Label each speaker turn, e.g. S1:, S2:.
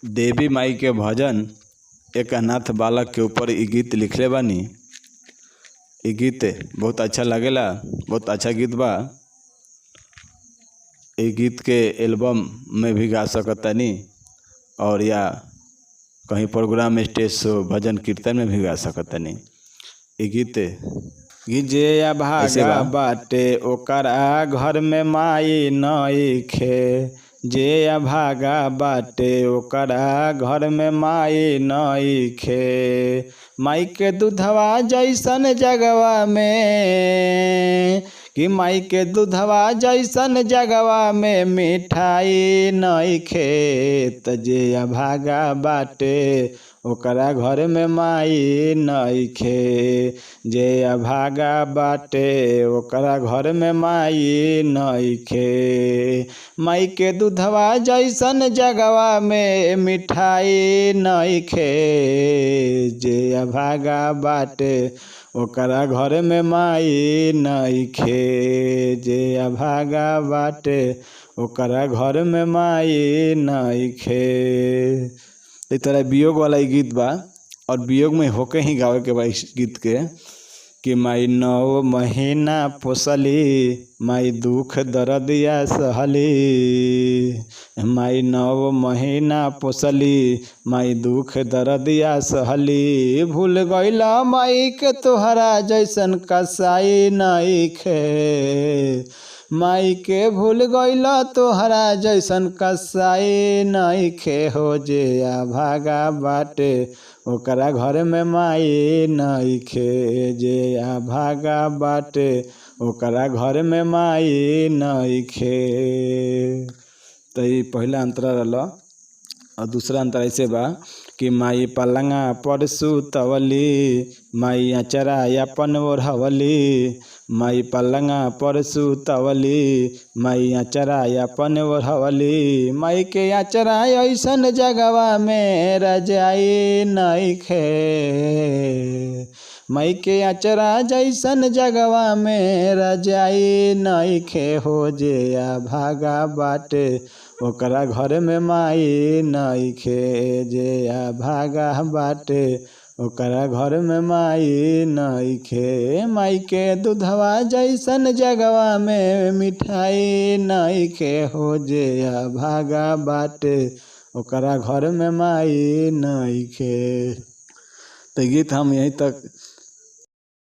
S1: देवी माई के भजन एक अनाथ बालक के ऊपर इ गीत लिखले बानी। इ गीत बहुत अच्छा लगेला, बहुत अच्छा गीत बा। इ गीत के एल्बम में भी गा सकतानी और या कहीं प्रोग्राम, स्टेज शो, भजन कीर्तन में भी गा सकतानी। इ गीत जे भागा बाटे ओकरा घर में माई नइखे, जे भागा बाटे ओकरा घर में माई नइखे। माई के दूधवा जैसन जगवा में, कि माई के दूधवा जैसन जगवा में मिठाई नइखे। त जे भागा बाटे ओकरा घर में माई नइखे, जे भागा बाटे ओकरा घर में माई नइखे। माई के दूधवा जैसन जगवा में मिठाई नइखे, जे भागा बाटे ओकरा घर में माई नइखे, जे भागा बाटे ओकरा घर में माई नइखे। इस तरह वियोग वाला गीत बा और वियोग में होके ही गावे के बा इस गीत के कि माई 9 महीना पोसली, माई दुख दर्दिया सहली। माई 9 महीना पोसली, माई दुख दर्दिया सहली। भूल गइला माई के तोहरा जैसन कसाई नइखे, माई के भूल गइला तोहरा जैसन कसाई नइखे। हो जे भागा बाटे ओकरा घर में माई नइखे, जे भागा बाटे ओकरा घर में माई नइखे। तो ये पहला अंतरा रहल और दूसरा अंतरा ऐसे बा कि माई पलंगा पर सुतवली, माई अचरा अपन ओढ़वली। माई पलंगा पर सुतवली, माई अचरा अपन ओढ़वली। माई के अचरा ऐसन जगवा में रजाई नइखे, माई के अचरा जैसन जगवा में रजाई नइखे। हो जे भागा बाटे ओकरा घर में माई नइखे, जे भागा बाटे ओकरा घर में माई नइखे। माई के दूधवा जैसन जगवा में मिठाई नइखे, हो जे भागा बाटे ओकरा घर में माई नइखे। तो गीत हम यहीं तक